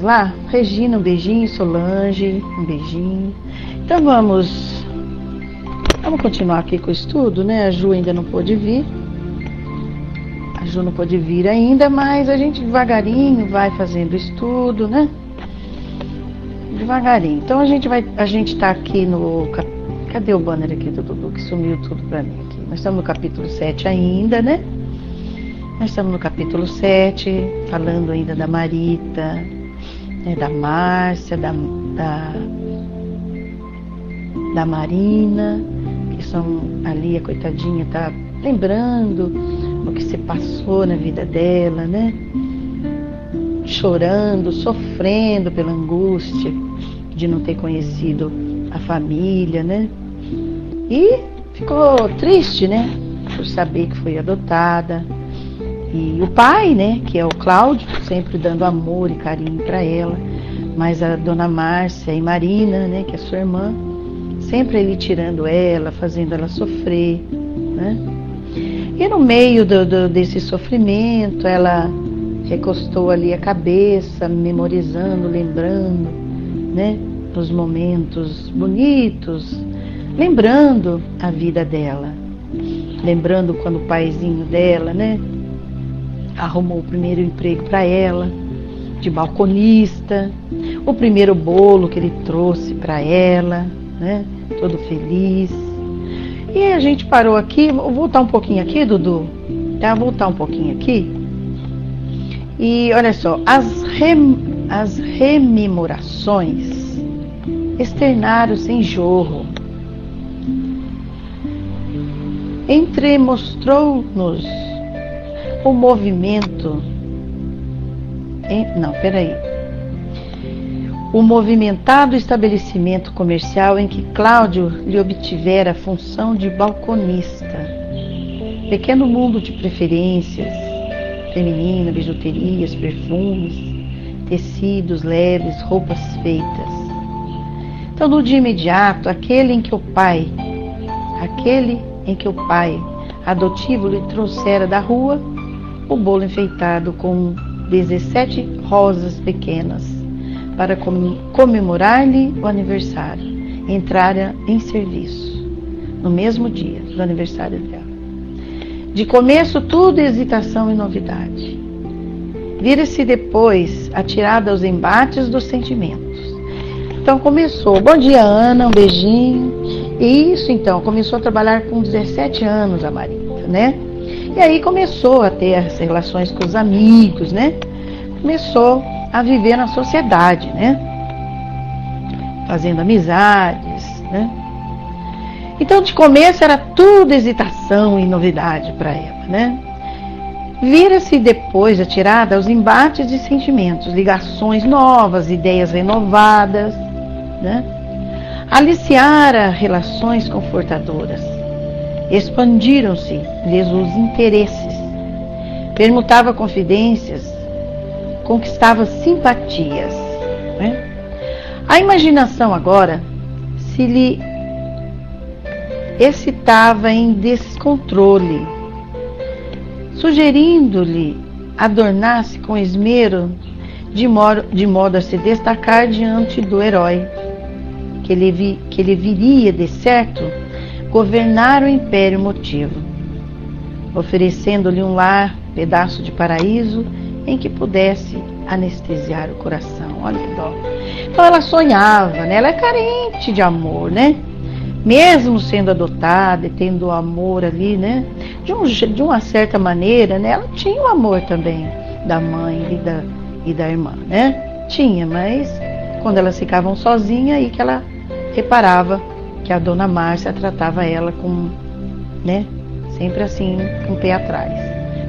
lá? Regina, um beijinho. Solange, um beijinho. Então vamos continuar aqui com o estudo, né? A Ju ainda não pôde vir. A Ju não pôde vir ainda, mas a gente devagarinho vai fazendo o estudo, né? Devagarinho. Então a gente tá aqui no... Cadê o banner aqui do Dudu que sumiu tudo pra mim aqui? Nós estamos no capítulo 7 ainda, né? Nós estamos no capítulo 7, falando ainda da Marita, né, da Márcia, da Marina, que são ali, a coitadinha tá lembrando o que se passou na vida dela, né? Chorando, sofrendo pela angústia de não ter conhecido a família, né? E ficou triste, né? Por saber que foi adotada. E o pai, né, que é o Cláudio, sempre dando amor e carinho para ela, mas a dona Márcia e Marina, né, que é sua irmã, sempre ele tirando ela, fazendo ela sofrer, né? E no meio desse sofrimento, ela recostou ali a cabeça, memorizando, lembrando, né, os momentos bonitos, lembrando a vida dela, lembrando quando o paizinho dela, né, arrumou o primeiro emprego para ela, de balconista, o primeiro bolo que ele trouxe para ela, né? Todo feliz. E a gente parou aqui, vou voltar um pouquinho aqui, Dudu, tá? Voltar um pouquinho aqui. E olha só, as rememorações externaram-se em jorro. Entremostrou-nos o movimento, o movimentado estabelecimento comercial em que Cláudio lhe obtivera a função de balconista, pequeno mundo de preferências, feminina, bijuterias, perfumes, tecidos leves, roupas feitas. Então, no dia imediato, aquele em que o pai adotivo lhe trouxera da rua o bolo enfeitado com 17 rosas pequenas para comemorar-lhe o aniversário, entrara em serviço no mesmo dia do aniversário dela. De começo tudo hesitação e novidade. Vira-se depois atirada aos embates dos sentimentos. Então começou, bom dia Ana, um beijinho. E isso então, começou a trabalhar com 17 anos a Marita, né? E aí começou a ter as relações com os amigos, né? Começou a viver na sociedade, né? Fazendo amizades, né? Então, de começo, era tudo hesitação e novidade para ela, né? Vira-se depois atirada aos embates de sentimentos, ligações novas, ideias renovadas, né? Aliciara relações confortadoras. Expandiram-se-lhes os interesses, permutava confidências, conquistava simpatias, né? A imaginação agora se lhe excitava em descontrole, sugerindo-lhe adornar-se com esmero de modo a se destacar diante do herói, que ele viria de certo governar o império motivo, oferecendo-lhe um lar, pedaço de paraíso em que pudesse anestesiar o coração. Olha que dó. Então ela sonhava, né? Ela é carente de amor, né? Mesmo sendo adotada e tendo o amor ali, né? De uma certa maneira, né? Ela tinha o amor também da mãe e da irmã, né? Tinha, mas quando elas ficavam sozinhas, aí que ela reparava que a dona Márcia tratava ela com, né, sempre assim, com o pé atrás.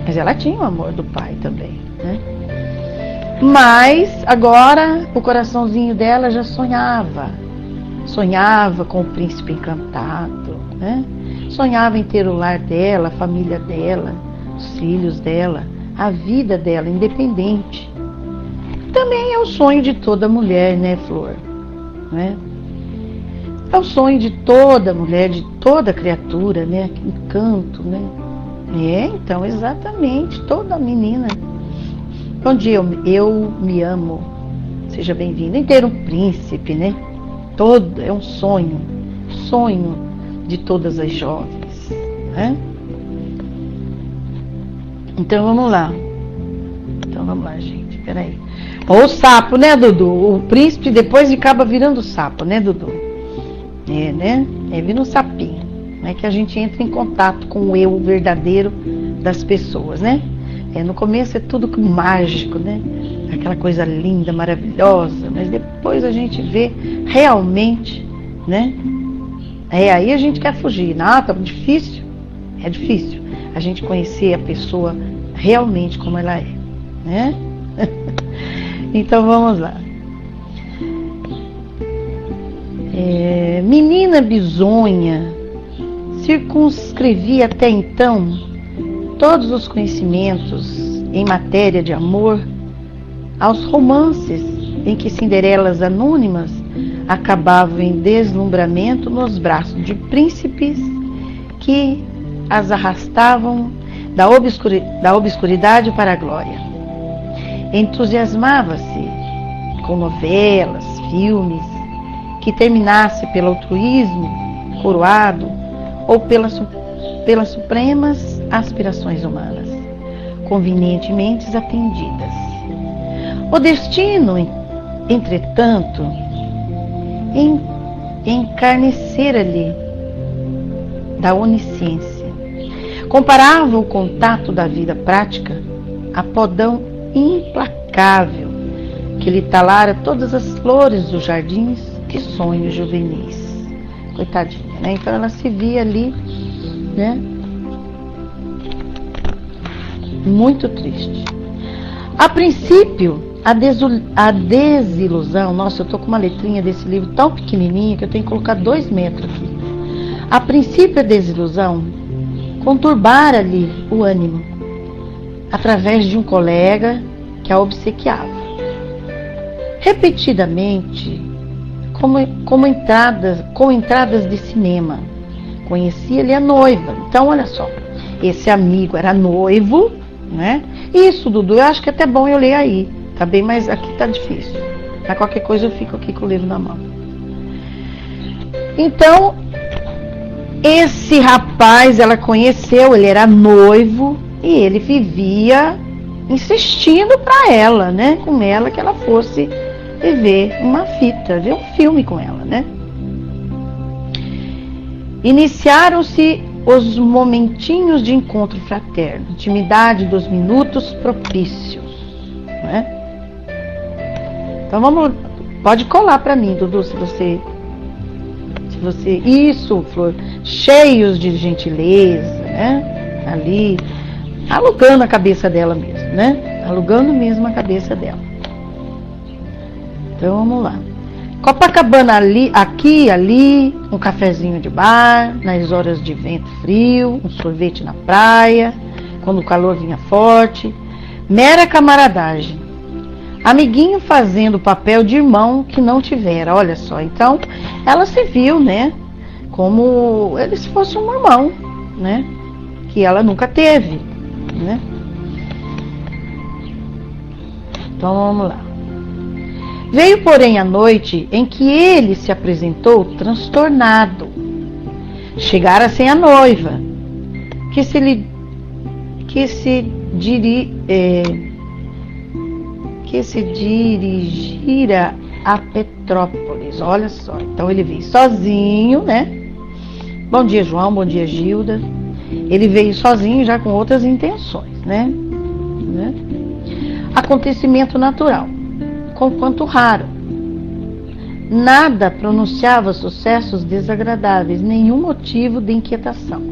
Mas ela tinha o amor do pai também, né? Mas agora o coraçãozinho dela já sonhava com o príncipe encantado, né? Sonhava em ter o lar dela, a família dela, os filhos dela, a vida dela independente. Também é o sonho de toda mulher, né, Flor? Né? É o sonho de toda mulher, de toda criatura, né? Encanto, né? Então, exatamente, toda menina. Onde eu me amo, seja bem-vindo. Em ter um príncipe, né? É um sonho de todas as jovens, né? Então vamos lá, gente, peraí. O sapo, né, Dudu? O príncipe depois acaba virando sapo, né, Dudu? É, né? Vira um sapinho, né? Que a gente entra em contato com o eu verdadeiro das pessoas, né? No começo é tudo mágico, né? Aquela coisa linda, maravilhosa, mas depois a gente vê realmente, né? Aí a gente quer fugir. Não, tá difícil. É difícil a gente conhecer a pessoa realmente como ela é, né? Então vamos lá. Menina bizonha circunscrevia até então todos os conhecimentos em matéria de amor aos romances em que cinderelas anônimas acabavam em deslumbramento nos braços de príncipes que as arrastavam da obscuridade para a glória. Entusiasmava-se com novelas, filmes, que terminasse pelo altruísmo coroado ou pelas supremas aspirações humanas, convenientemente atendidas. O destino, entretanto, encarnecera-lhe da onisciência. Comparava o contato da vida prática a podão implacável que lhe talara todas as flores dos jardins de sonhos juvenis. Coitadinha, né? Então ela se via ali, né? Muito triste. A princípio, a desilusão, nossa, eu tô com uma letrinha desse livro tão pequenininha que eu tenho que colocar 2 metros aqui. A princípio, a desilusão conturbara-lhe o ânimo através de um colega que a obsequiava. Repetidamente, com entradas de cinema, conhecia-lhe a noiva. Então, olha só, esse amigo era noivo, né? Isso, Dudu, eu acho que é até bom eu ler aí, tá bem? Mas aqui tá difícil. Mas qualquer coisa eu fico aqui com o livro na mão. Então, esse rapaz, ela conheceu, ele era noivo e ele vivia insistindo para ela, né? Com ela, que ela fosse ver uma fita, ver um filme com ela, né? Iniciaram-se os momentinhos de encontro fraterno, intimidade dos minutos propícios, né? Então vamos, pode colar para mim, Dudu, se você, isso, Flor, cheios de gentileza, né? Ali, alugando a cabeça dela mesmo, né? Alugando mesmo a cabeça dela. Então vamos lá. Copacabana aqui, ali, um cafezinho de bar, nas horas de vento frio, um sorvete na praia, quando o calor vinha forte, mera camaradagem. Amiguinho fazendo o papel de irmão que não tivera, olha só. Então, ela se viu, né, como se fosse um irmão, né, que ela nunca teve, né. Então, vamos lá. Veio, porém, a noite em que ele se apresentou transtornado. Chegara sem a noiva, que se dirigira a Petrópolis. Olha só, então ele veio sozinho, né? Bom dia, João, bom dia, Gilda. Ele veio sozinho, já com outras intenções, né? Acontecimento natural, conquanto raro. Nada pronunciava sucessos desagradáveis, nenhum motivo de inquietação.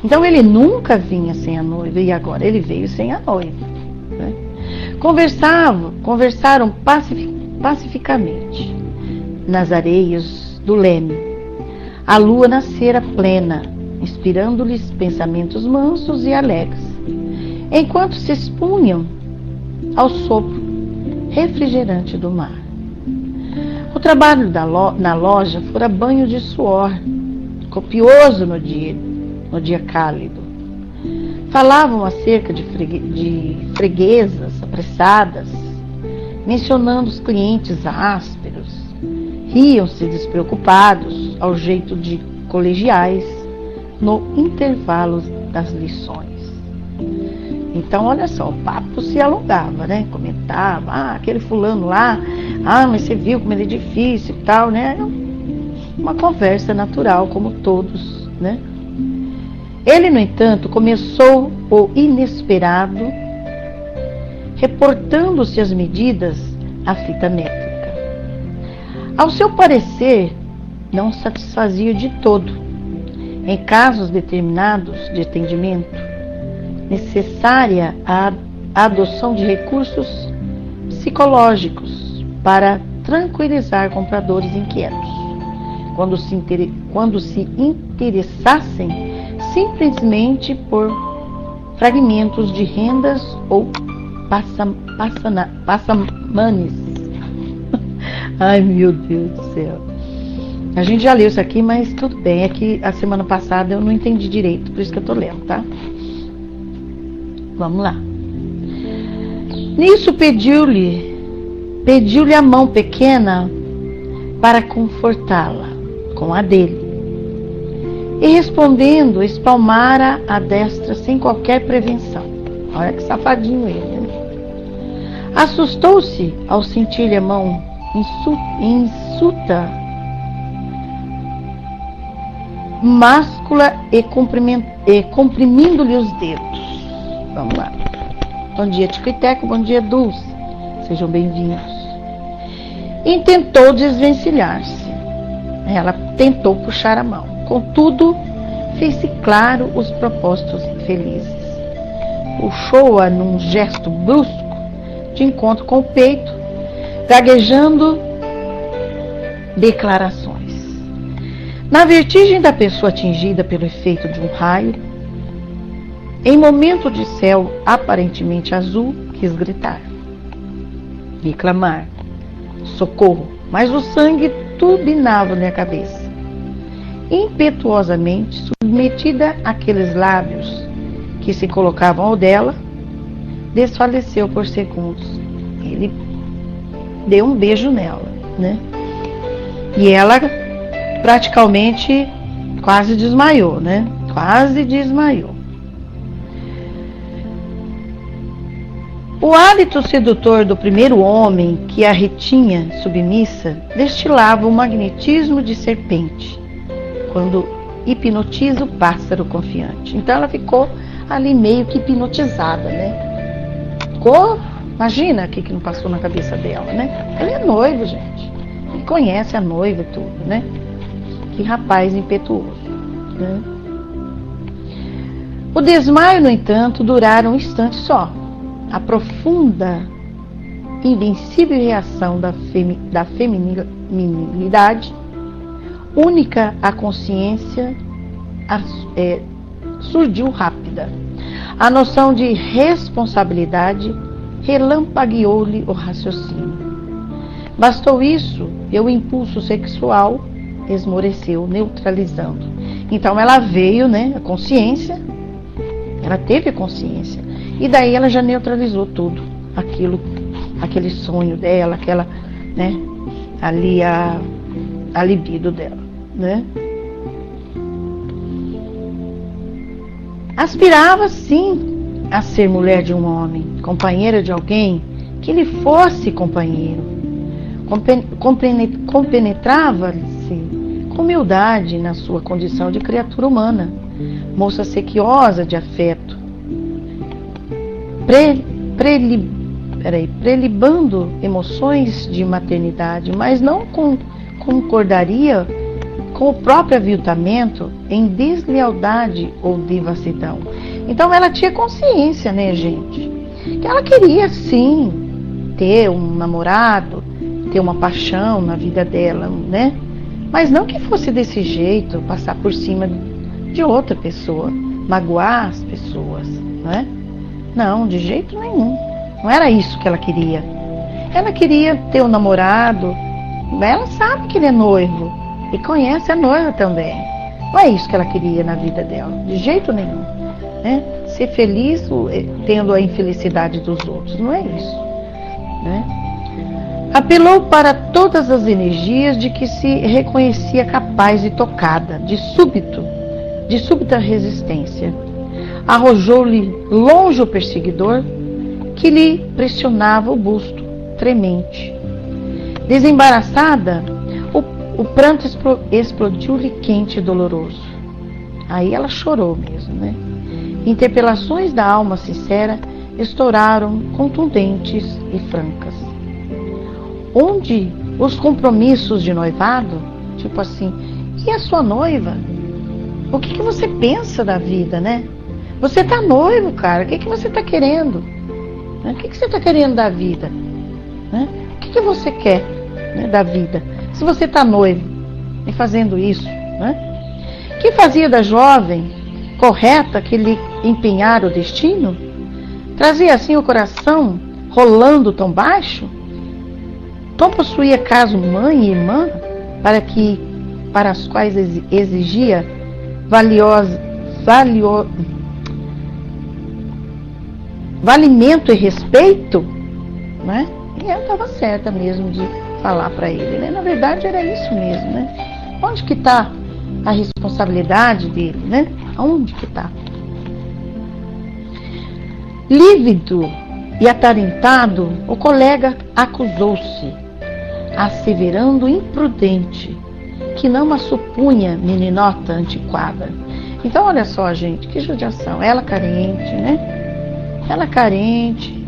Então ele nunca vinha sem a noiva, e agora ele veio sem a noiva, né? Conversaram pacificamente nas areias do Leme. A lua nascera plena, inspirando-lhes pensamentos mansos e alegres, enquanto se expunham ao sopro refrigerante do mar. O trabalho na loja fora banho de suor, copioso no dia cálido. Falavam acerca de freguesas apressadas, mencionando os clientes ásperos. Riam-se despreocupados, ao jeito de colegiais, no intervalo das lições. Então, olha só, o papo se alongava, né? Comentava, aquele fulano lá, mas você viu como ele é difícil e tal, né? Uma conversa natural, como todos, né? Ele, no entanto, começou o inesperado, reportando-se as medidas à fita métrica. Ao seu parecer, não satisfazia de todo. Em casos determinados de atendimento, necessária a adoção de recursos psicológicos para tranquilizar compradores inquietos, quando se interessassem simplesmente por fragmentos de rendas ou passamanes. Ai, meu Deus do céu. A gente já leu isso aqui, mas tudo bem. É que a semana passada eu não entendi direito, por isso que eu tô lendo, tá? Vamos lá. Nisso pediu-lhe a mão pequena para confortá-la com a dele. E respondendo, espalmara a destra sem qualquer prevenção. Olha que safadinho ele, né? Assustou-se ao sentir-lhe a mão insulta, máscula e comprimindo-lhe os dedos. Vamos lá. Bom dia, Tico e Teco. Bom dia, Dulce. Sejam bem-vindos. E tentou desvencilhar-se. Ela tentou puxar a mão. Contudo, fez-se claro os propósitos infelizes. Puxou-a num gesto brusco, de encontro com o peito, gaguejando declarações. Na vertigem da pessoa atingida pelo efeito de um raio, em momento de céu aparentemente azul, quis gritar, reclamar, socorro, mas o sangue turbinava-lhe a cabeça. Impetuosamente submetida àqueles lábios que se colocavam ao dela, desfaleceu por segundos. Ele deu um beijo nela, né? E ela praticamente quase desmaiou, né? Quase desmaiou. O hálito sedutor do primeiro homem que a retinha submissa destilava um magnetismo de serpente, quando hipnotiza o pássaro confiante. Então ela ficou ali meio que hipnotizada, né? Ficou, imagina o que não passou na cabeça dela, né? Ele é noivo, gente. Ele conhece a noiva e tudo, né? Que rapaz impetuoso, né? O desmaio, no entanto, durara um instante só. A profunda, invencível reação da feminilidade, única à consciência, surgiu rápida. A noção de responsabilidade relampagueou-lhe o raciocínio. Bastou isso e o impulso sexual esmoreceu, neutralizando. Então ela veio, né, a consciência, ela teve a consciência, e daí ela já neutralizou tudo, aquele sonho dela, aquela, né, ali a libido dela, né? Aspirava, sim, a ser mulher de um homem, companheira de alguém que lhe fosse companheiro. Compenetrava-se com humildade na sua condição de criatura humana, moça sequiosa de afeto, prelibando emoções de maternidade, mas não concordaria com o próprio aviltamento em deslealdade ou devassidão. Então ela tinha consciência, né, gente, que ela queria sim ter um namorado, ter uma paixão na vida dela, né? Mas não que fosse desse jeito, passar por cima de outra pessoa, magoar as pessoas, né? Não, de jeito nenhum. Não era isso que ela queria. Ela queria ter um namorado. Ela sabe que ele é noivo e conhece a noiva também. Não é isso que ela queria na vida dela, de jeito nenhum, né? Ser feliz tendo a infelicidade dos outros, não é isso, né? Apelou para todas as energias de que se reconhecia capaz e tocada, de súbita resistência. Arrojou-lhe longe o perseguidor, que lhe pressionava o busto, tremente. Desembaraçada, o pranto explodiu-lhe quente e doloroso. Aí ela chorou mesmo, né? Interpelações da alma sincera estouraram contundentes e francas. Onde os compromissos de noivado, tipo assim, e a sua noiva? O que você pensa da vida, né? Você tá noivo, cara, o que você tá querendo? O que você tá querendo da vida? O que você quer, né, da vida? Se você tá noivo e fazendo isso, né? Que fazia da jovem correta que lhe empenhara o destino? Trazia assim o coração rolando tão baixo? Tão possuía caso mãe e irmã, para as quais exigia valimento e respeito, né? E ela estava certa mesmo de falar para ele, né? Na verdade era isso mesmo, né? Onde que está a responsabilidade dele, né? Aonde que está? Lívido e atarantado, o colega acusou-se, asseverando imprudente, que não a supunha meninota antiquada. Então, olha só, gente, que judiação. Ela carente, né? Ela carente.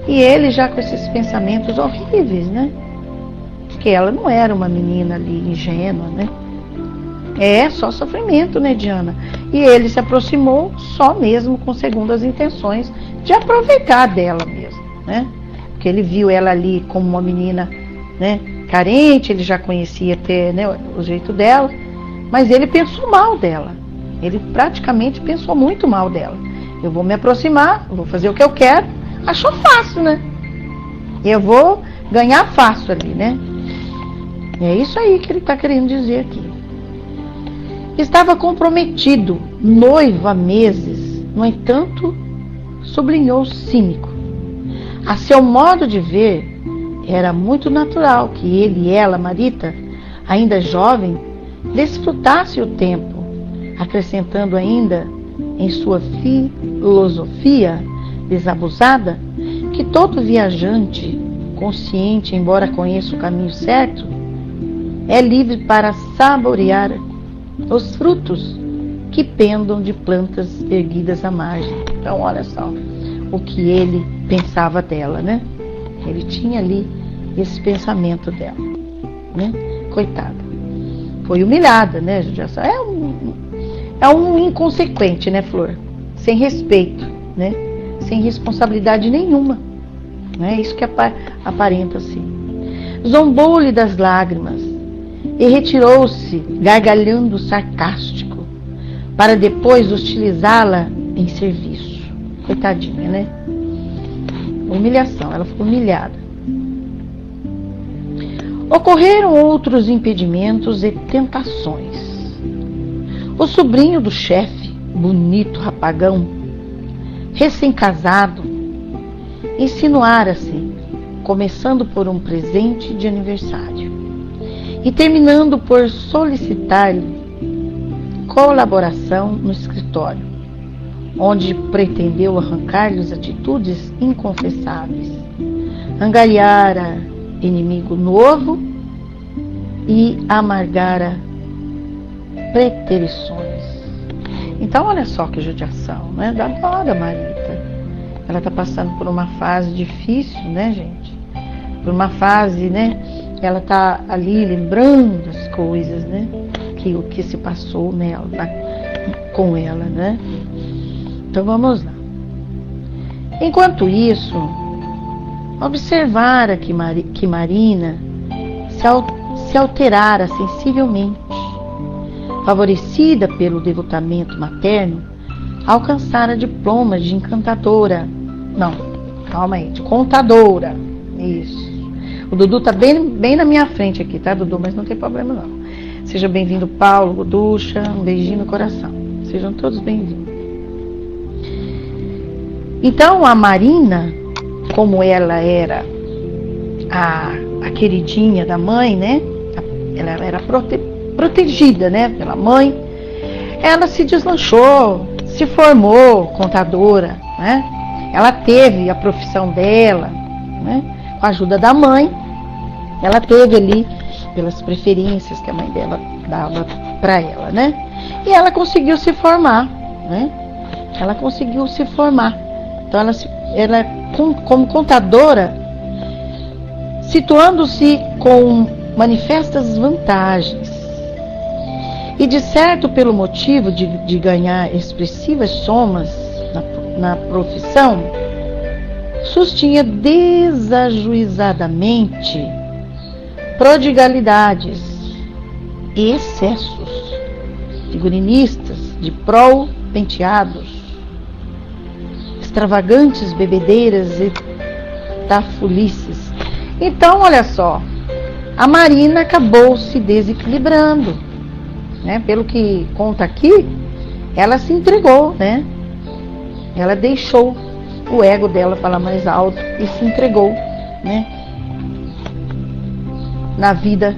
E ele já com esses pensamentos horríveis, né? Porque ela não era uma menina ali ingênua, né? É só sofrimento, né, Diana? E ele se aproximou só mesmo com segundas intenções de aproveitar dela mesmo, né? Porque ele viu ela ali como uma menina, né, carente, ele já conhecia até, né, o jeito dela, mas ele pensou mal dela. Ele praticamente pensou muito mal dela. Eu vou me aproximar, vou fazer o que eu quero, achou fácil, né? Eu vou ganhar fácil ali, né? É isso aí que ele está querendo dizer aqui. Estava comprometido, noivo há meses, no entanto, sublinhou cínico. A seu modo de ver, era muito natural que ele e ela, Marita, ainda jovem, desfrutasse o tempo, acrescentando ainda em sua filosofia desabusada que todo viajante, consciente, embora conheça o caminho certo, é livre para saborear os frutos que pendam de plantas erguidas à margem. Então, olha só o que ele pensava dela, né? Ele tinha ali esse pensamento dela, né? Coitada. Foi humilhada, né, judiação? É um inconsequente, né, Flor? Sem respeito, né? Sem responsabilidade nenhuma. Né? Isso que aparenta assim. Zombou-lhe das lágrimas e retirou-se, gargalhando sarcástico, para depois utilizá-la em serviço. Coitadinha, né? Humilhação, ela ficou humilhada. Ocorreram outros impedimentos e tentações. O sobrinho do chefe, bonito rapagão, recém-casado, insinuara-se, começando por um presente de aniversário e terminando por solicitar-lhe colaboração no escritório, onde pretendeu arrancar-lhe as atitudes inconfessáveis, angariara inimigo novo e amargara preterições. Então, olha só que judiação, né? Da dó da Marita. Ela está passando por uma fase difícil, né, gente? Por uma fase, né? Ela está ali lembrando as coisas, né? O que se passou nela, com ela, né? Então vamos lá. Enquanto isso, observara que Marina se alterara sensivelmente, favorecida pelo devotamento materno, alcançara diploma de encantadora. Não, calma aí, de contadora. Isso. O Dudu tá bem na minha frente aqui, tá, Dudu? Mas não tem problema não. Seja bem-vindo, Paulo, Goducha, um beijinho no coração. Sejam todos bem-vindos. Então, a Marina, como ela era a a queridinha da mãe, né? Ela era protegida, né, pela mãe. Ela se deslanchou, se formou contadora, né? Ela teve a profissão dela, né? Com a ajuda da mãe. Ela teve ali pelas preferências que a mãe dela dava para ela, né? E ela conseguiu se formar, né? Ela conseguiu se formar. Então ela como contadora, situando-se com manifestas vantagens e de certo pelo motivo de ganhar expressivas somas na profissão, sustinha desajuizadamente prodigalidades e excessos figurinistas de prol penteados, extravagantes bebedeiras e tafulices. Então, olha só, a Marina acabou se desequilibrando, né? Pelo que conta aqui, ela se entregou, né? Ela deixou o ego dela falar mais alto e se entregou, né? Na vida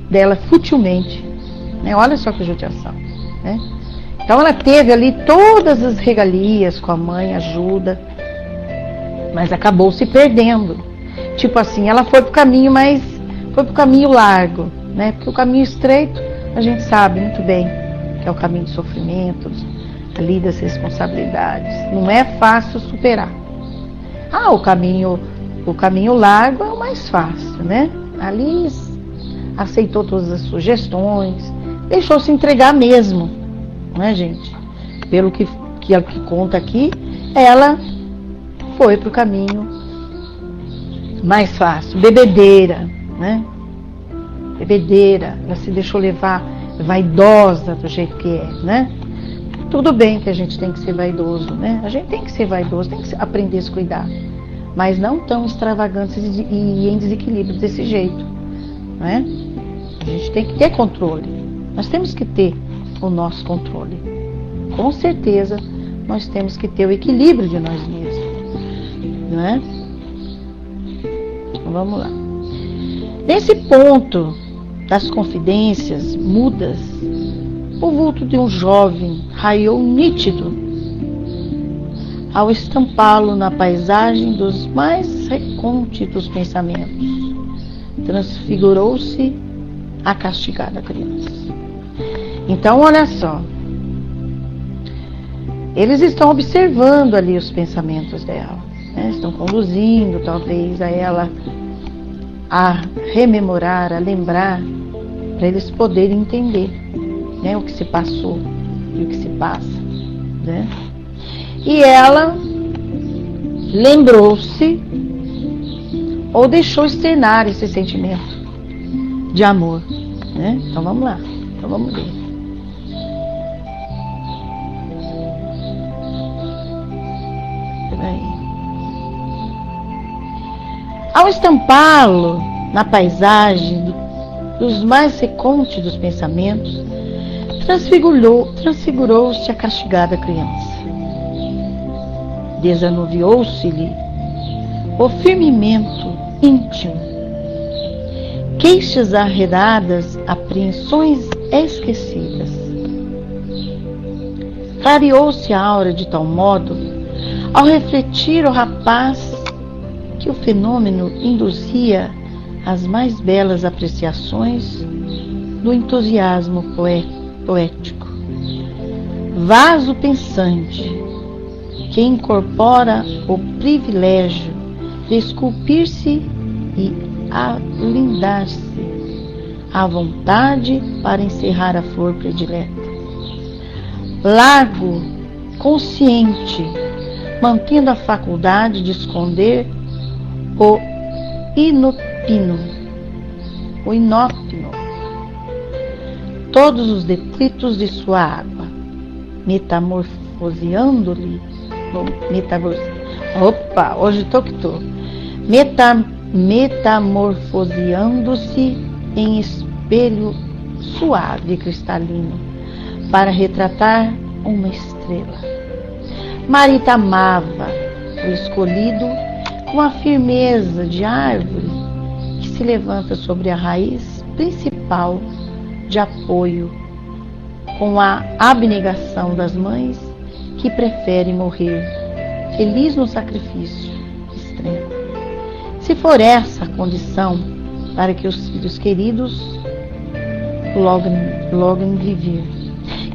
dela futilmente, né? Olha só que judiação, né? Então ela teve ali todas as regalias com a mãe, ajuda, mas acabou se perdendo. Tipo assim, ela foi pro caminho, mas foi pro caminho largo, né? Porque o caminho estreito, a gente sabe muito bem que é o caminho de sofrimentos, ali das responsabilidades. Não é fácil superar. O caminho largo é o mais fácil, né? Ali aceitou todas as sugestões, deixou se entregar mesmo, né, gente? Pelo que conta aqui, ela foi pro caminho mais fácil, bebedeira, né? Bebedeira, ela se deixou levar, vaidosa do jeito que é, né? Tudo bem que a gente tem que ser vaidoso, né? A gente tem que ser vaidoso, tem que aprender a se cuidar, mas não tão extravagantes e em desequilíbrio desse jeito, né? A gente tem que ter controle, nós temos que ter o nosso controle. Com certeza, nós temos que ter o equilíbrio de nós mesmos, né? Então, vamos lá. Nesse ponto das confidências mudas, o vulto de um jovem raiou nítido ao estampá-lo na paisagem dos mais recônditos pensamentos. Transfigurou-se a castigada criança. Então, olha só. Eles estão observando ali os pensamentos dela, né? Estão conduzindo, talvez, a ela a rememorar, a lembrar, para eles poderem entender, né, o que se passou e o que se passa, né? E ela lembrou-se ou deixou externar esse sentimento de amor, né? Então vamos lá, então vamos ver. Ao estampá-lo na paisagem dos mais recônditos pensamentos, transfigurou-se a castigada criança. Desanuviou-se-lhe o firmamento íntimo. Queixas arredadas, apreensões esquecidas. Clareou-se a aura de tal modo, ao refletir o rapaz, que o fenômeno induzia as mais belas apreciações do entusiasmo poético. Vaso pensante, que incorpora o privilégio de esculpir-se e alindar-se à vontade para encerrar a flor predileta. Largo, consciente, mantendo a faculdade de esconder o inópino, todos os detritos de sua água, metamorfoseando-lhe, hoje tô que tô, metamorfoseando-se em espelho suave e cristalino, para retratar uma estrela. Marita amava o escolhido com a firmeza de árvore que se levanta sobre a raiz principal de apoio, com a abnegação das mães que preferem morrer feliz no sacrifício extremo. Se for essa a condição para que os filhos queridos logrem viver.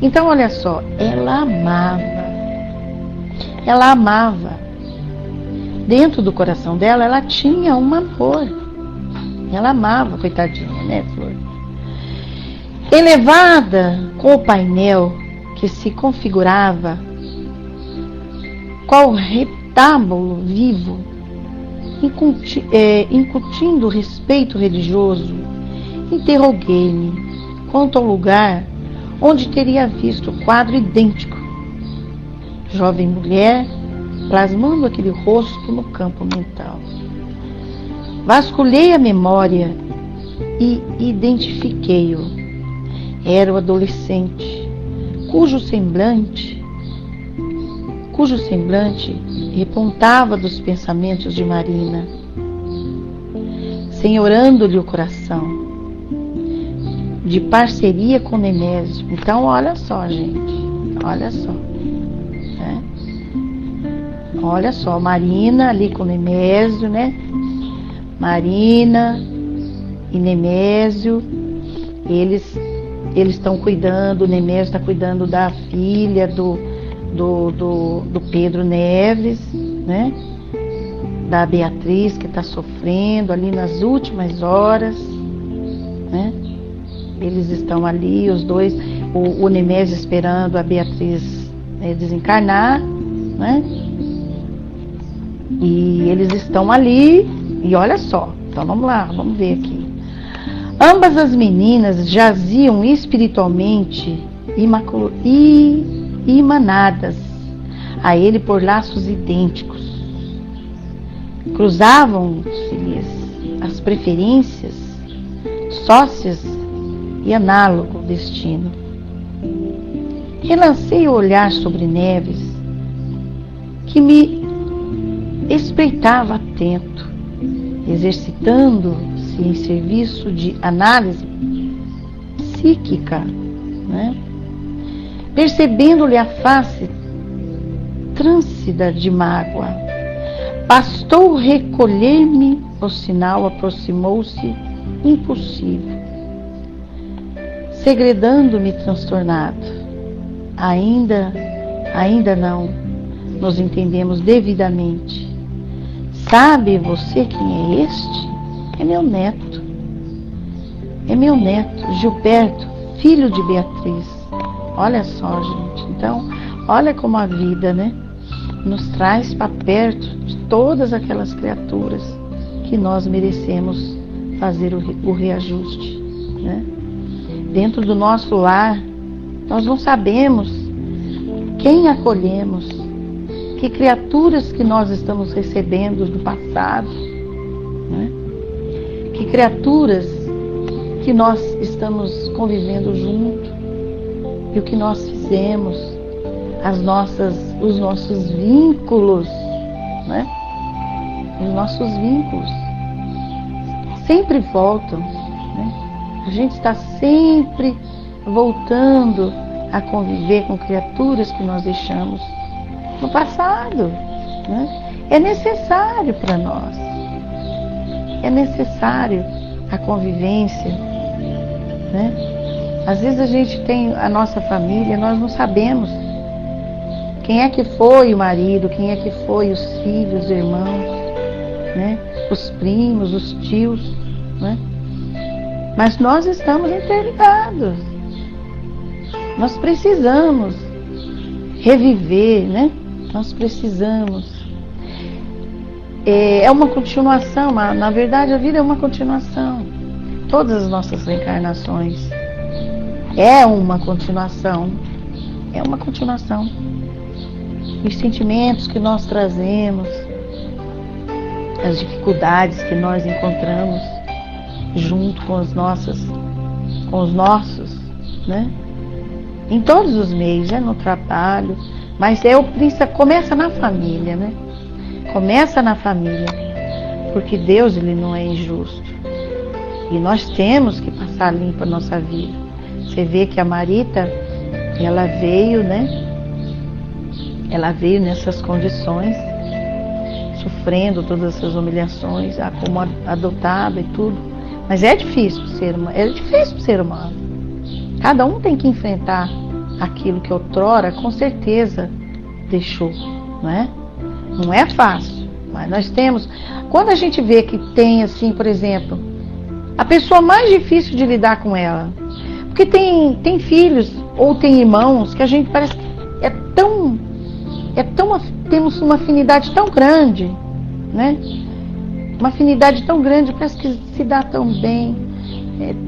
Então, olha só, ela amava. Dentro do coração dela, ela tinha um amor. Ela amava, coitadinha, né, Flor? Elevada com o painel que se configurava qual retábulo vivo, incutindo respeito religioso, interroguei-me quanto ao lugar onde teria visto o quadro idêntico. Jovem mulher, plasmando aquele rosto no campo mental. Vasculhei a memória e identifiquei-o. Era o adolescente, cujo semblante repontava dos pensamentos de Marina, senhorando-lhe o coração, de parceria com Nemésio. Então, olha só, gente, olha só, né? Olha só, Marina ali com Nemésio, né? Marina e Nemésio, eles estão cuidando, o Nemésio está cuidando da filha do Pedro Neves, né? Da Beatriz, que está sofrendo ali nas últimas horas, né? Eles estão ali, os dois, o Nemésio esperando a Beatriz desencarnar, né? E eles estão ali, e olha só, então vamos lá, vamos ver aqui. Ambas as meninas jaziam espiritualmente imanadas a ele por laços idênticos. Cruzavam-se-lhes as preferências, sócias e análogo destino. Relancei o olhar sobre Neves, que me espreitava atento, exercitando-se em serviço de análise psíquica, né? Percebendo-lhe a face trânsida de mágoa. Bastou recolher-me, o sinal aproximou-se impossível, segredando-me transtornado. Ainda não nos entendemos devidamente. Sabe você quem é este? É meu neto, Gilberto, filho de Beatriz. Olha só, gente, então, olha como a vida, né, nos traz para perto de todas aquelas criaturas que nós merecemos fazer o reajuste, né? Dentro do nosso lar, nós não sabemos quem acolhemos, que criaturas que nós estamos recebendo do passado, né? Que criaturas que nós estamos convivendo junto, e o que nós fizemos, os nossos vínculos, né? Os nossos vínculos sempre voltam, né? A gente está sempre voltando a conviver com criaturas que nós deixamos no passado, né? É necessário para nós, é necessário a convivência, né? Às vezes a gente tem a nossa família, nós não sabemos quem é que foi o marido, quem é que foi os filhos, os irmãos, né? Os primos, os tios, né? Mas nós estamos interligados. Nós precisamos reviver, né? Nós precisamos. É uma continuação, na verdade a vida é uma continuação. Todas as nossas reencarnações é uma continuação. É uma continuação. Os sentimentos que nós trazemos, as dificuldades que nós encontramos junto com os nossos, né? Em todos os meios, no trabalho, mas começa na família, né? Começa na família, porque Deus, ele não é injusto. E nós temos que passar limpo a nossa vida. Você vê que a Marita, ela veio, né? Ela veio nessas condições, sofrendo todas essas humilhações, como adotada e tudo. Mas é difícil pro ser humano, Cada um tem que enfrentar aquilo que outrora, com certeza, deixou, não é? Não é fácil, mas nós temos... Quando a gente vê que tem, assim, por exemplo, a pessoa mais difícil de lidar com ela, porque tem filhos ou tem irmãos que a gente parece que temos uma afinidade tão grande, né? Uma afinidade tão grande, parece que se dá tão bem,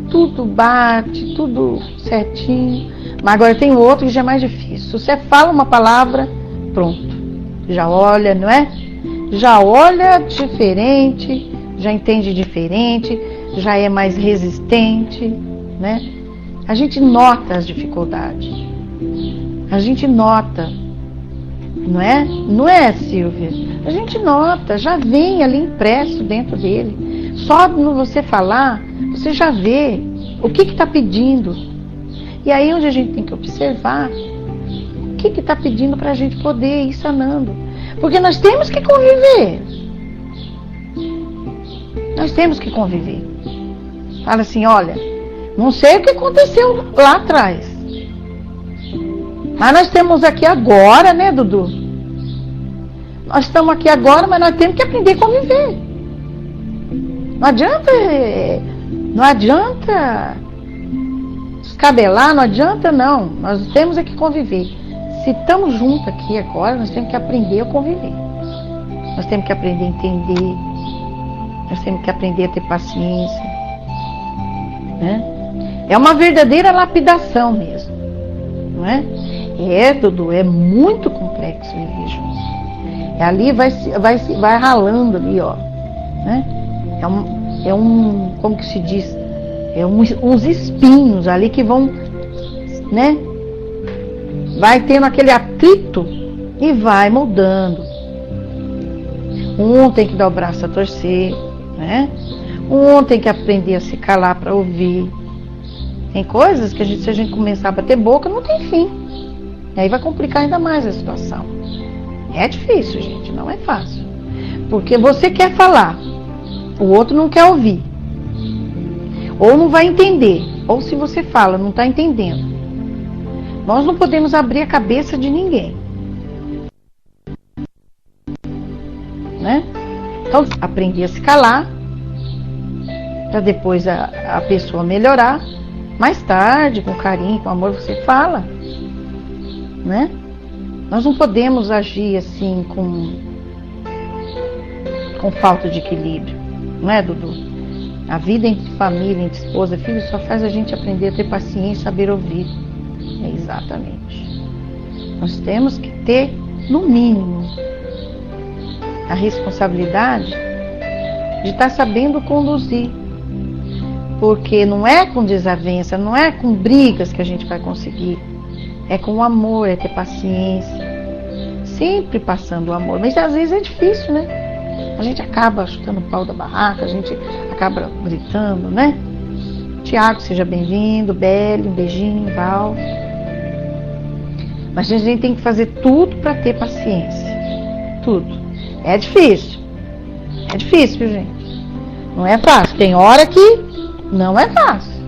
tudo bate, tudo certinho. Mas agora tem outro que já é mais difícil. Você fala uma palavra, pronto, já olha, não é? Já olha diferente, já entende diferente, já é mais resistente, né? A gente nota as dificuldades. A gente nota, não é? Não é, Silvia? A gente nota, já vem ali impresso dentro dele. Só no você falar, você já vê o que está pedindo. E aí onde a gente tem que observar o que está pedindo para a gente poder ir sanando. Porque nós temos que conviver. Nós temos que conviver. Fala assim, olha, não sei o que aconteceu lá atrás. Mas nós temos aqui agora, né, Dudu? Nós estamos aqui agora, mas nós temos que aprender a conviver. Não adianta descabelar, não adianta não. Nós temos que conviver. Se estamos juntos aqui agora, nós temos que aprender a conviver. Nós temos que aprender a entender. Nós temos que aprender a ter paciência. Né? É uma verdadeira lapidação mesmo. Não é? Dudu, é muito complexo, eu vejo. Ali vai ralando ali, ó. Né? Como que se diz? Uns espinhos ali que vão, né? Vai tendo aquele atrito e vai moldando. Um tem que dar o braço a torcer, né? Um tem que aprender a se calar para ouvir. Tem coisas que se a gente começar a bater boca, não tem fim. E aí vai complicar ainda mais a situação. É difícil, gente, não é fácil. Porque você quer falar, o outro não quer ouvir. Ou não vai entender. Ou se você fala, não está entendendo. Nós não podemos abrir a cabeça de ninguém. Né? Então, aprender a se calar, para depois a pessoa melhorar. Mais tarde, com carinho, com amor, você fala. Né? Nós não podemos agir assim com falta de equilíbrio. Não é, Dudu? A vida entre família, entre esposa e filho só faz a gente aprender a ter paciência e saber ouvir. É exatamente. Nós temos que ter, no mínimo, a responsabilidade de estar sabendo conduzir. Porque não é com desavença, não é com brigas que a gente vai conseguir. É com amor, é ter paciência. Sempre passando o amor. Mas às vezes é difícil, né? A gente acaba chutando o pau da barraca, a gente acaba gritando, né? Tiago, seja bem-vindo. Beli, um beijinho. Val. Mas a gente tem que fazer tudo para ter paciência. Tudo. É difícil. É difícil, viu, gente? Não é fácil. Tem hora que não é fácil.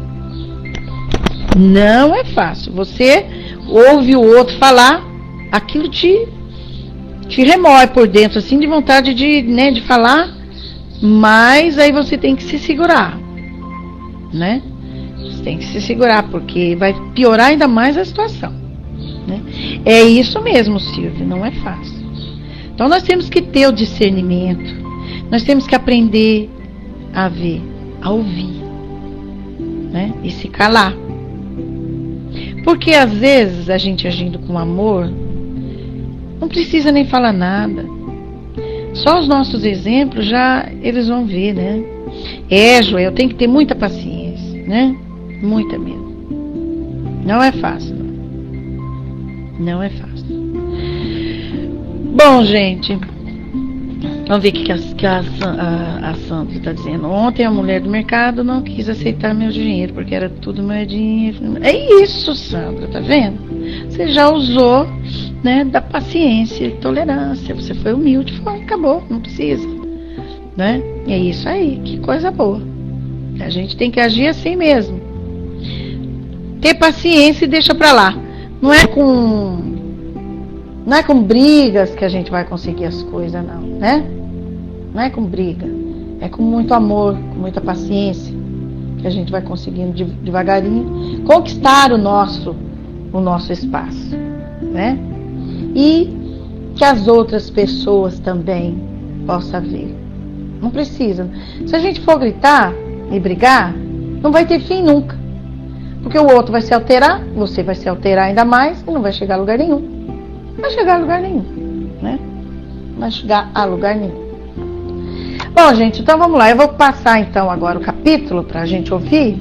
Não é fácil. Você ouve o outro falar, aquilo te remói por dentro, assim, de vontade de falar, mas aí você tem que se segurar, né? Você tem que se segurar, porque vai piorar ainda mais a situação, né? É isso mesmo, Silvia, não é fácil. Então nós temos que ter o discernimento, nós temos que aprender a ver, a ouvir, né? E se calar. Porque às vezes a gente agindo com amor, não precisa nem falar nada. Só os nossos exemplos já eles vão ver, né? Joel, tem que ter muita paciência, né? Muita mesmo. Não é fácil. Não é fácil. Bom, gente, Vamos ver o que a Sandra está dizendo. Ontem a mulher do mercado não quis aceitar meu dinheiro, porque era tudo meu dinheiro. É isso, Sandra, tá vendo? Você já usou, né, da paciência e tolerância. Você foi humilde, foi, acabou, não precisa. Né? É isso aí, que coisa boa. A gente tem que agir assim mesmo. Ter paciência e deixa pra lá. Não é com brigas que a gente vai conseguir as coisas, não, né? Não é com briga. É com muito amor, com muita paciência, que a gente vai conseguindo devagarinho conquistar o nosso espaço, né? E que as outras pessoas também possam ver. Não precisa. Se a gente for gritar e brigar, não vai ter fim nunca. Porque o outro vai se alterar, você vai se alterar ainda mais e não vai chegar a lugar nenhum. Não vai chegar a lugar nenhum, né? Não vai chegar a lugar nenhum. Bom, gente, então vamos lá. Eu vou passar então agora o capítulo para a gente ouvir.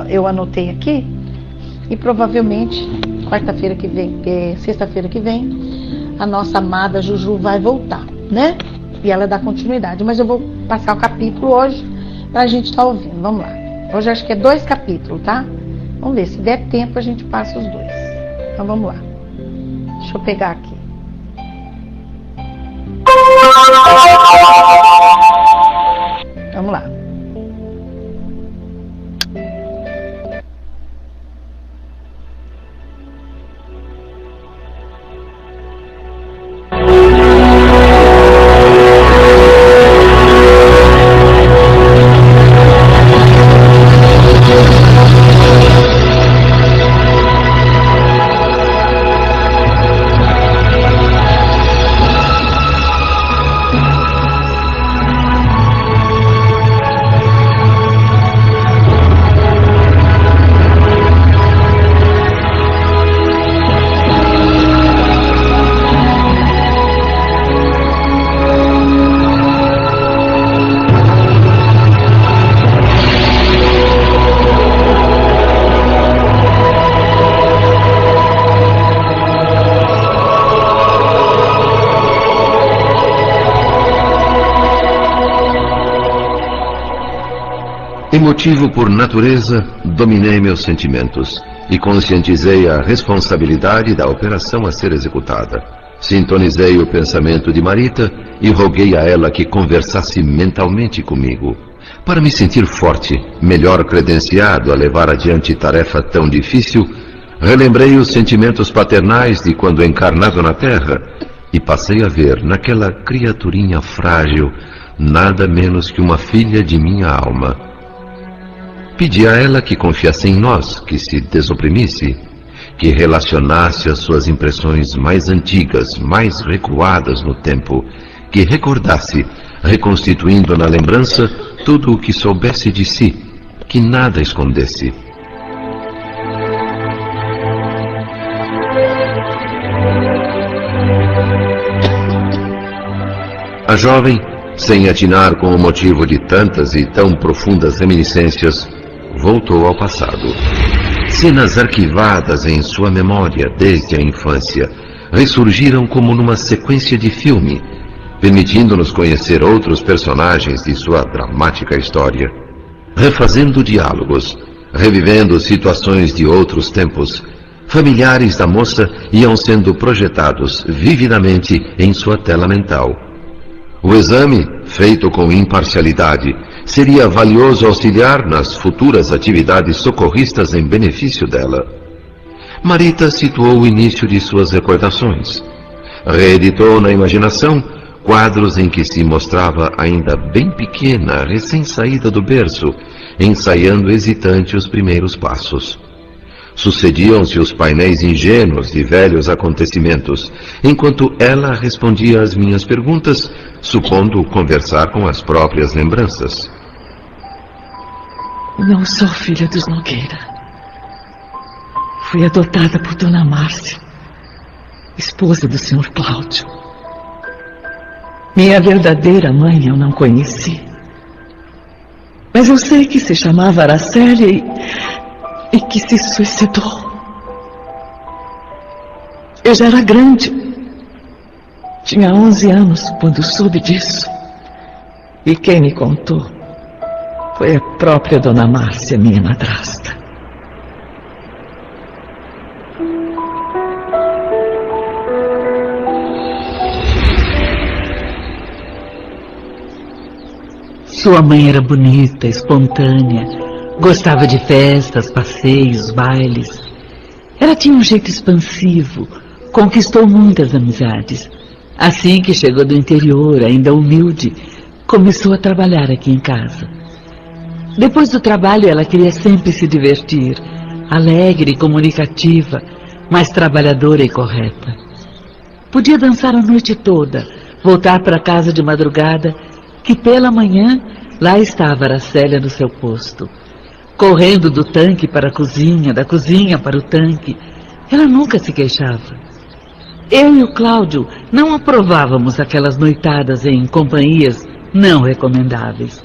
Eu anotei aqui. E provavelmente quarta-feira que vem, sexta-feira que vem, a nossa amada Juju vai voltar, né? E ela dá continuidade. Mas eu vou passar o capítulo hoje para a gente estar ouvindo. Vamos lá. Hoje acho que é 2 capítulos, tá? Vamos ver, se der tempo a gente passa os 2. Então vamos lá. Deixa eu pegar aqui. Vamos lá. Emotivo por natureza, dominei meus sentimentos e conscientizei a responsabilidade da operação a ser executada. Sintonizei o pensamento de Marita e roguei a ela que conversasse mentalmente comigo. Para me sentir forte, melhor credenciado a levar adiante tarefa tão difícil, relembrei os sentimentos paternais de quando encarnado na Terra e passei a ver naquela criaturinha frágil nada menos que uma filha de minha alma. Pedi a ela que confiasse em nós, que se desoprimisse, que relacionasse as suas impressões mais antigas, mais recuadas no tempo, que recordasse, reconstituindo na lembrança tudo o que soubesse de si, que nada escondesse. A jovem, sem atinar com o motivo de tantas e tão profundas reminiscências, voltou ao passado. Cenas arquivadas em sua memória desde a infância ressurgiram como numa sequência de filme, permitindo-nos conhecer outros personagens de sua dramática história, refazendo diálogos, revivendo situações de outros tempos. Familiares da moça iam sendo projetados vividamente em sua tela mental. O exame, feito com imparcialidade, seria valioso auxiliar nas futuras atividades socorristas em benefício dela. Marita situou o início de suas recordações. Reeditou na imaginação quadros em que se mostrava ainda bem pequena, recém-saída do berço, ensaiando hesitante os primeiros passos. Sucediam-se os painéis ingênuos de velhos acontecimentos, enquanto ela respondia às minhas perguntas, supondo conversar com as próprias lembranças. Não sou filha dos Nogueira. Fui adotada por Dona Márcia, esposa do Sr. Cláudio. Minha verdadeira mãe eu não conheci. Mas eu sei que se chamava Araceli e que se suicidou. Eu já era grande. Tinha 11 anos quando soube disso. E quem me contou foi a própria Dona Márcia, minha madrasta. Sua mãe era bonita, espontânea, gostava de festas, passeios, bailes. Ela tinha um jeito expansivo, conquistou muitas amizades. Assim que chegou do interior, ainda humilde, começou a trabalhar aqui em casa. Depois do trabalho, ela queria sempre se divertir, alegre e comunicativa, mas trabalhadora e correta. Podia dançar a noite toda, voltar para casa de madrugada, que pela manhã lá estava Aracélia no seu posto, correndo do tanque para a cozinha, da cozinha para o tanque. Ela nunca se queixava. Eu e o Cláudio não aprovávamos aquelas noitadas em companhias não recomendáveis,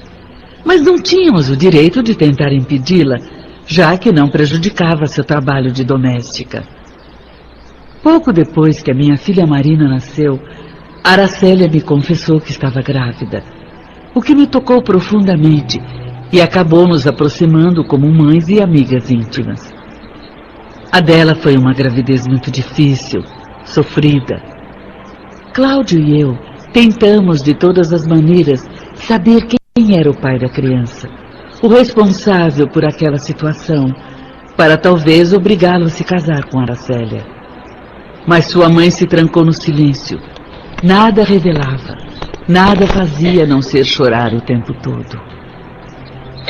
mas não tínhamos o direito de tentar impedi-la, já que não prejudicava seu trabalho de doméstica. Pouco depois que a minha filha Marina nasceu, Aracélia me confessou que estava grávida, o que me tocou profundamente e acabou nos aproximando como mães e amigas íntimas. A dela foi uma gravidez muito difícil, sofrida. Cláudio e eu tentamos de todas as maneiras saber quem era o pai da criança, o responsável por aquela situação, para talvez obrigá-lo a se casar com Aracélia. Mas sua mãe se trancou no silêncio. Nada revelava, nada fazia a não ser chorar o tempo todo.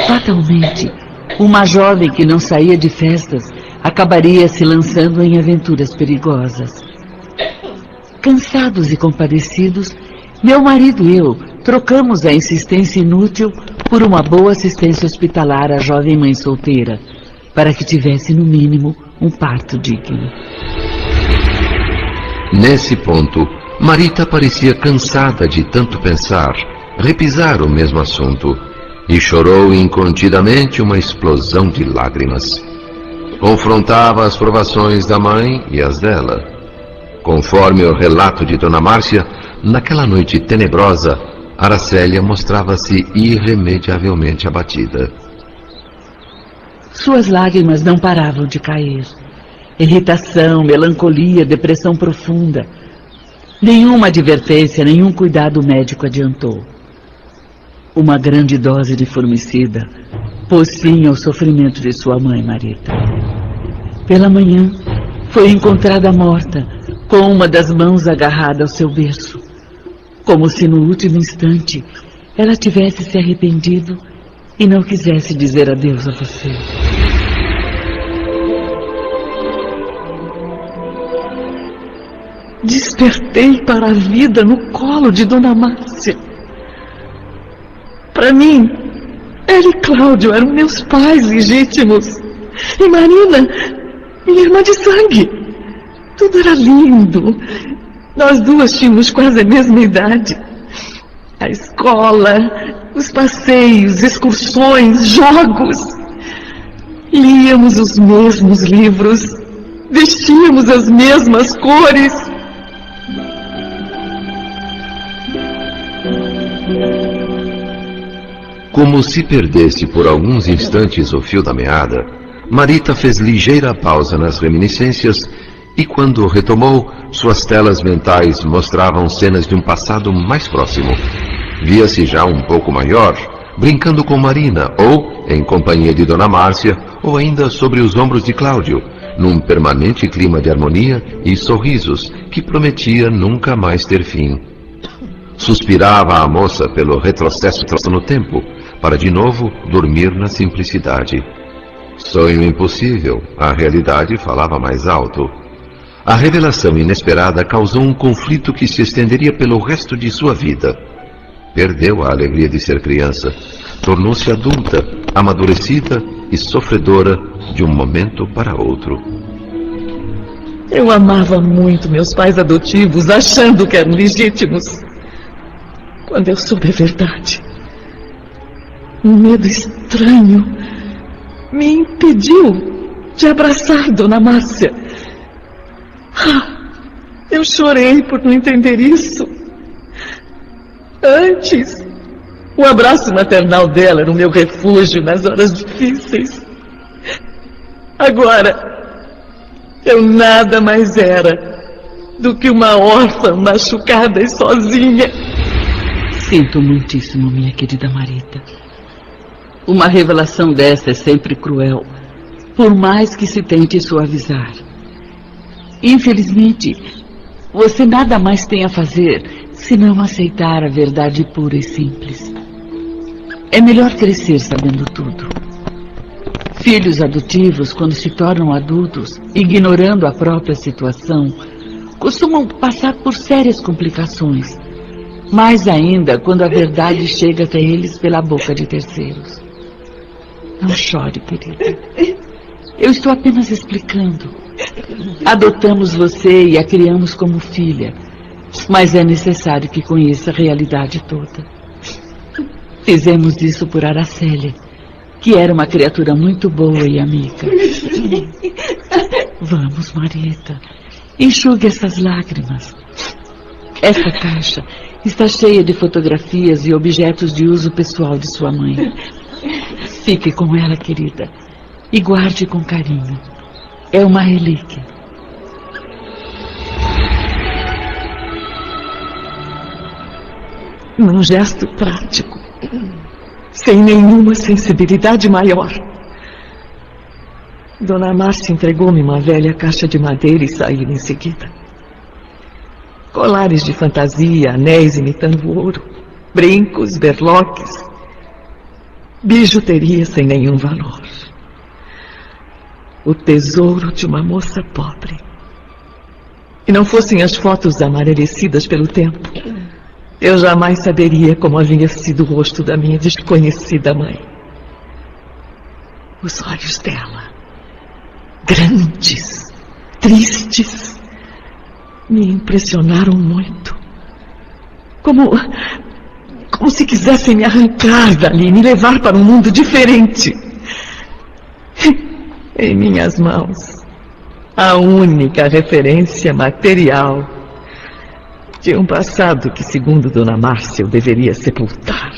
Fatalmente, uma jovem que não saía de festas acabaria se lançando em aventuras perigosas. Cansados e compadecidos, meu marido e eu trocamos a insistência inútil por uma boa assistência hospitalar à jovem mãe solteira, para que tivesse, no mínimo, um parto digno. Nesse ponto, Marita parecia cansada de tanto pensar, repisar o mesmo assunto, e chorou incontidamente uma explosão de lágrimas. Confrontava as provações da mãe e as dela. Conforme o relato de Dona Márcia, naquela noite tenebrosa, Aracélia mostrava-se irremediavelmente abatida. Suas lágrimas não paravam de cair. Irritação, melancolia, depressão profunda. Nenhuma advertência, nenhum cuidado médico adiantou. Uma grande dose de formicida pôs fim ao sofrimento de sua mãe, Marita. Pela manhã, foi encontrada morta, com uma das mãos agarrada ao seu berço, como se no último instante ela tivesse se arrependido e não quisesse dizer adeus a você. Despertei para a vida no colo de Dona Márcia. Para mim, ela e Cláudio eram meus pais legítimos. E Marina, minha irmã de sangue. Tudo era lindo. Nós duas tínhamos quase a mesma idade. A escola, os passeios, excursões, jogos. Líamos os mesmos livros. Vestíamos as mesmas cores. Como se perdesse por alguns instantes o fio da meada, Marita fez ligeira pausa nas reminiscências e, quando retomou, suas telas mentais mostravam cenas de um passado mais próximo. Via-se já um pouco maior, brincando com Marina, ou em companhia de Dona Márcia, ou ainda sobre os ombros de Cláudio, num permanente clima de harmonia e sorrisos que prometia nunca mais ter fim. Suspirava a moça pelo retrocesso no tempo, para de novo dormir na simplicidade. Sonho impossível, a realidade falava mais alto. A revelação inesperada causou um conflito que se estenderia pelo resto de sua vida. Perdeu a alegria de ser criança, tornou-se adulta, amadurecida e sofredora de um momento para outro. Eu amava muito meus pais adotivos, achando que eram legítimos. Quando eu soube a verdade, um medo estranho me impediu de abraçar Dona Márcia. Eu chorei por não entender isso. Antes, o abraço maternal dela era o meu refúgio nas horas difíceis. Agora, eu nada mais era do que uma órfã machucada e sozinha. Sinto muitíssimo, minha querida Marita. Uma revelação dessa é sempre cruel, por mais que se tente suavizar. Infelizmente, você nada mais tem a fazer senão aceitar a verdade pura e simples. É melhor crescer sabendo tudo. Filhos adotivos, quando se tornam adultos, ignorando a própria situação, costumam passar por sérias complicações. Mais ainda quando a verdade chega até eles pela boca de terceiros. Não chore, querida. Eu estou apenas explicando. Adotamos você e a criamos como filha, mas é necessário que conheça a realidade toda. Fizemos isso por Aracélia, que era uma criatura muito boa e amiga. Vamos, Marita, enxugue essas lágrimas. Essa caixa está cheia de fotografias e objetos de uso pessoal de sua mãe. Fique com ela, querida, e guarde com carinho. É uma relíquia. Num gesto prático, sem nenhuma sensibilidade maior, Dona Márcia entregou-me uma velha caixa de madeira e saiu em seguida. Colares de fantasia, anéis imitando ouro, brincos, berloques, bijuteria sem nenhum valor. O tesouro de uma moça pobre. E não fossem as fotos amarelecidas pelo tempo, eu jamais saberia como havia sido o rosto da minha desconhecida mãe. Os olhos dela, grandes, tristes, me impressionaram muito. Como se quisessem me arrancar dali, me levar para um mundo diferente. Em minhas mãos, a única referência material de um passado que, segundo Dona Márcia, eu deveria sepultar.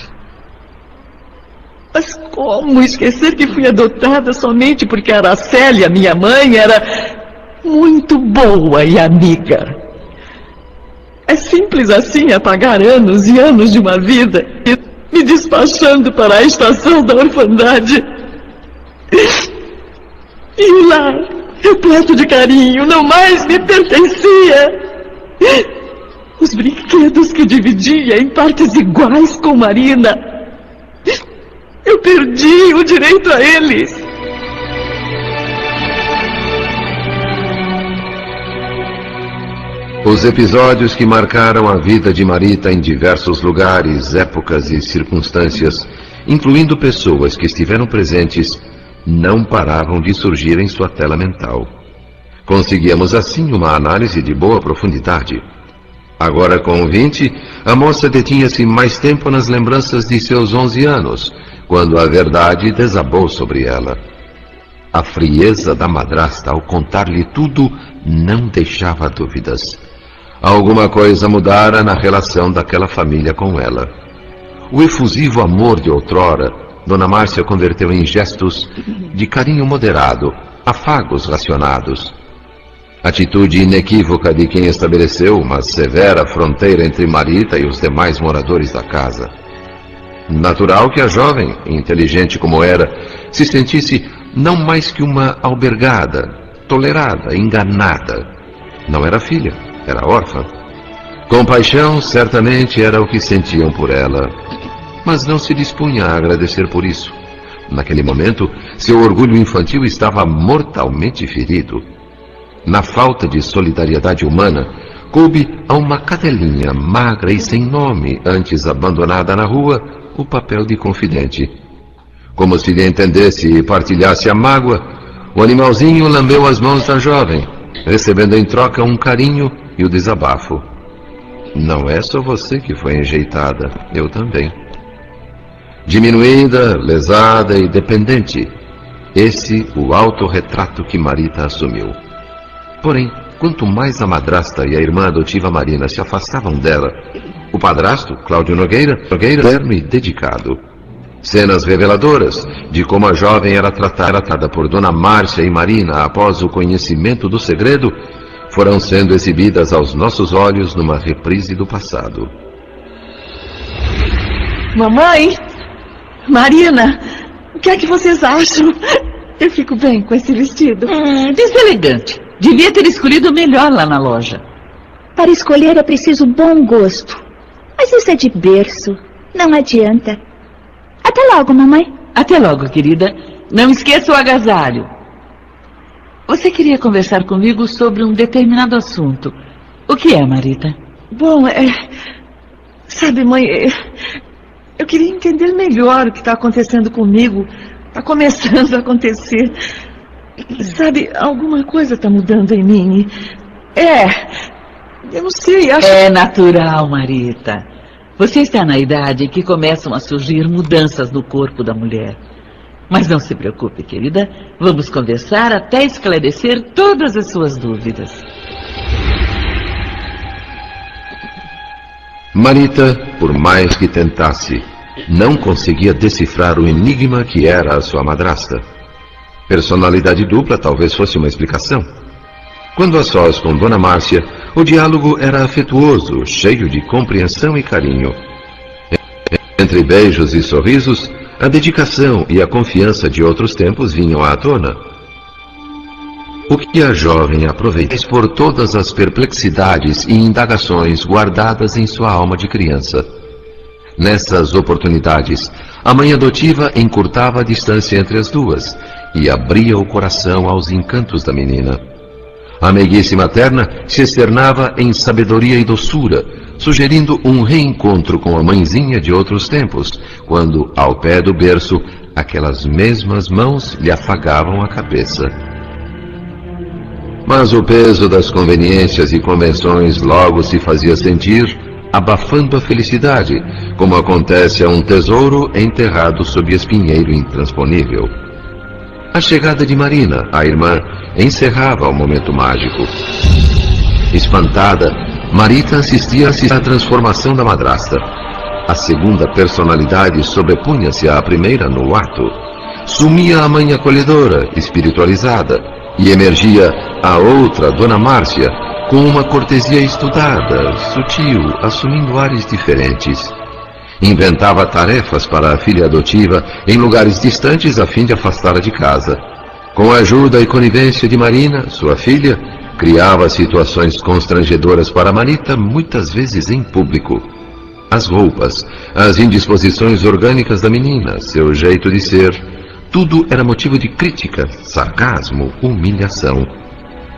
Mas como esquecer que fui adotada somente porque Aracélia, minha mãe, era muito boa e amiga? É simples assim apagar anos e anos de uma vida, me despachando para a estação da orfandade. E o lar, repleto de carinho, não mais me pertencia. Os brinquedos que dividia em partes iguais com Marina, eu perdi o direito a eles. Os episódios que marcaram a vida de Marita em diversos lugares, épocas e circunstâncias, incluindo pessoas que estiveram presentes, não paravam de surgir em sua tela mental. Conseguíamos assim uma análise de boa profundidade. Agora com 20, a moça detinha-se mais tempo nas lembranças de seus 11 anos, quando a verdade desabou sobre ela. A frieza da madrasta ao contar-lhe tudo não deixava dúvidas. Alguma coisa mudara na relação daquela família com ela. O efusivo amor de outrora, Dona Márcia converteu em gestos de carinho moderado, afagos racionados. Atitude inequívoca de quem estabeleceu uma severa fronteira entre Marita e os demais moradores da casa. Natural que a jovem, inteligente como era, se sentisse não mais que uma albergada, tolerada, enganada. Não era filha, era órfã. Compaixão certamente era o que sentiam por ela, mas não se dispunha a agradecer por isso. Naquele momento, seu orgulho infantil estava mortalmente ferido. Na falta de solidariedade humana, coube a uma cadelinha magra e sem nome, antes abandonada na rua, o papel de confidente. Como se lhe entendesse e partilhasse a mágoa, o animalzinho lambeu as mãos da jovem, recebendo em troca um carinho e o desabafo. Não é só você que foi enjeitada, eu também. Diminuída, lesada e dependente, esse o autorretrato que Marita assumiu. Porém, quanto mais a madrasta e a irmã adotiva Marina se afastavam dela, o padrasto, Cláudio Nogueira, terno e dedicado. Cenas reveladoras de como a jovem era tratada por Dona Márcia e Marina após o conhecimento do segredo foram sendo exibidas aos nossos olhos numa reprise do passado. Mamãe, Marina, o que é que vocês acham? Eu fico bem com esse vestido. Deselegante. Devia ter escolhido o melhor lá na loja. Para escolher é preciso bom gosto. Mas isso é de berço. Não adianta. Até logo, mamãe. Até logo, querida. Não esqueça o agasalho. Você queria conversar comigo sobre um determinado assunto. O que é, Marita? Bom, sabe, mãe, eu queria entender melhor o que está acontecendo comigo. Está começando a acontecer. Sabe, alguma coisa está mudando em mim. Eu não sei, acho... É natural, Marita. Você está na idade em que começam a surgir mudanças no corpo da mulher. Mas não se preocupe, querida. Vamos conversar até esclarecer todas as suas dúvidas. Marita, por mais que tentasse, não conseguia decifrar o enigma que era a sua madrasta. Personalidade dupla talvez fosse uma explicação. Quando a sós com Dona Márcia, o diálogo era afetuoso, cheio de compreensão e carinho. Entre beijos e sorrisos, a dedicação e a confiança de outros tempos vinham à tona. O que a jovem aproveitou por todas as perplexidades e indagações guardadas em sua alma de criança. Nessas oportunidades, a mãe adotiva encurtava a distância entre as duas e abria o coração aos encantos da menina. A meiguice materna se externava em sabedoria e doçura, sugerindo um reencontro com a mãezinha de outros tempos, quando, ao pé do berço, aquelas mesmas mãos lhe afagavam a cabeça. Mas o peso das conveniências e convenções logo se fazia sentir, abafando a felicidade, como acontece a um tesouro enterrado sob espinheiro intransponível. A chegada de Marina, a irmã, encerrava o momento mágico. Espantada, Marita assistia à transformação da madrasta. A segunda personalidade sobrepunha-se à primeira no ato. Sumia a mãe acolhedora, espiritualizada, e emergia a outra, Dona Márcia, com uma cortesia estudada, sutil, assumindo ares diferentes. Inventava tarefas para a filha adotiva em lugares distantes a fim de afastá-la de casa. Com a ajuda e conivência de Marina, sua filha, criava situações constrangedoras para Marita, muitas vezes em público. As roupas, as indisposições orgânicas da menina, seu jeito de ser, tudo era motivo de crítica, sarcasmo, humilhação.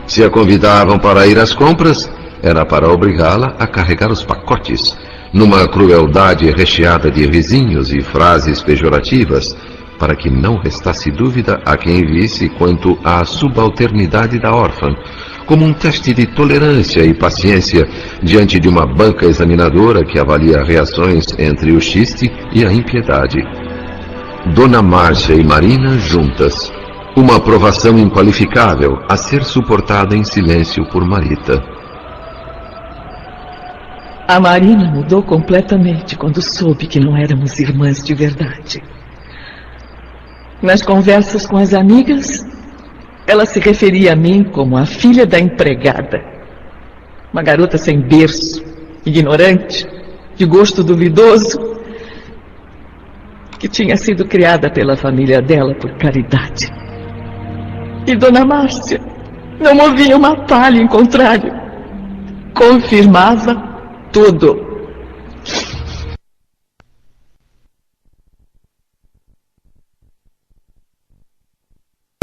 Se a convidavam para ir às compras, era para obrigá-la a carregar os pacotes, numa crueldade recheada de risinhos e frases pejorativas, para que não restasse dúvida a quem visse quanto à subalternidade da órfã, como um teste de tolerância e paciência diante de uma banca examinadora que avalia reações entre o chiste e a impiedade. Dona Márcia e Marina juntas. Uma aprovação inqualificável a ser suportada em silêncio por Marita. A Marina mudou completamente quando soube que não éramos irmãs de verdade. Nas conversas com as amigas, ela se referia a mim como a filha da empregada. Uma garota sem berço, ignorante, de gosto duvidoso, que tinha sido criada pela família dela por caridade. E Dona Márcia não movia uma palha em contrário. Confirmava tudo.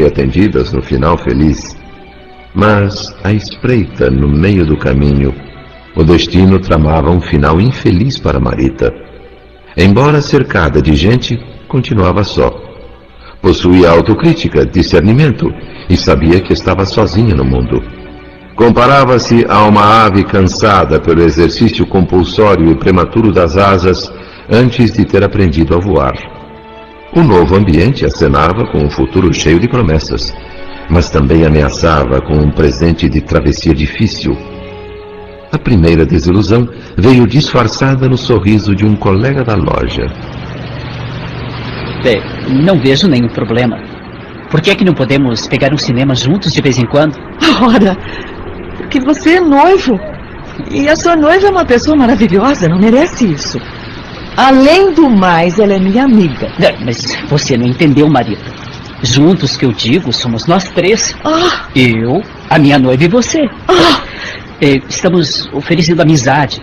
Atendidas no final feliz, mas à espreita no meio do caminho, o destino tramava um final infeliz para Marita. Embora cercada de gente, continuava só. Possuía autocrítica, discernimento e sabia que estava sozinha no mundo. Comparava-se a uma ave cansada pelo exercício compulsório e prematuro das asas antes de ter aprendido a voar. O novo ambiente acenava com um futuro cheio de promessas. mas também ameaçava com um presente de travessia difícil. A primeira desilusão veio disfarçada no sorriso de um colega da loja. Não vejo nenhum problema. Por que é que não podemos pegar um cinema juntos de vez em quando? Ora, porque você é noivo. E a sua noiva é uma pessoa maravilhosa, não merece isso. Além do mais, ela é minha amiga. Mas você não entendeu, Marita. Juntos, que eu digo, somos nós três. Eu, a minha noiva e você. Estamos oferecendo amizade.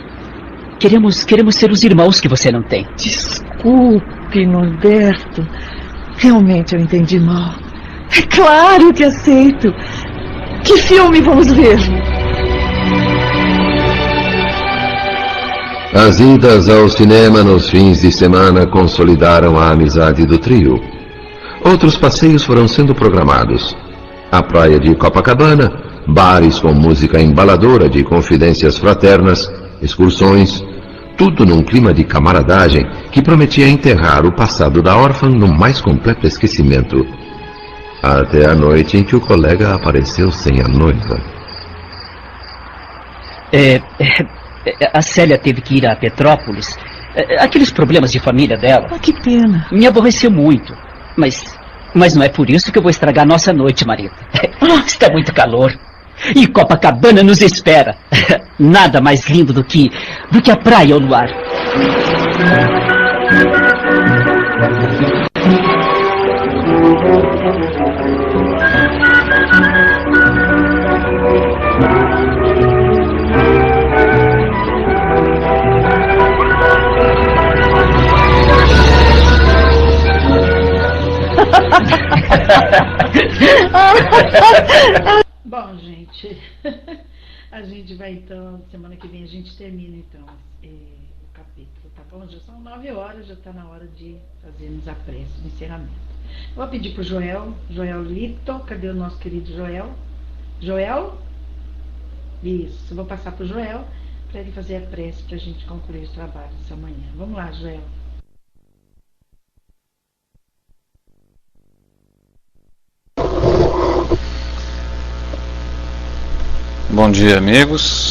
Queremos ser os irmãos que você não tem. Desculpe, Norberto. Realmente eu entendi mal. É claro que aceito. Que filme vamos ver? As idas ao cinema nos fins de semana consolidaram a amizade do trio. Outros passeios foram sendo programados. A praia de Copacabana, bares com música embaladora de confidências fraternas, excursões, tudo num clima de camaradagem que prometia enterrar o passado da órfã no mais completo esquecimento. Até a noite em que o colega apareceu sem a noiva. A Célia teve que ir a Petrópolis. Aqueles problemas de família dela. Que pena. Me aborreceu muito. Mas não é por isso que eu vou estragar nossa noite, Marita. Está muito calor. E Copacabana nos espera. Nada mais lindo do que a praia ao luar. Bom, gente, a gente vai então, semana que vem a gente termina então o capítulo, tá bom? Já são 9 horas, já está na hora de fazermos a prece do encerramento. Vou pedir pro Joel Lito, cadê o nosso querido Joel? Joel? Isso, vou passar pro Joel para ele fazer a prece para a gente concluir os trabalhos essa manhã. Vamos lá, Joel. Bom dia, amigos.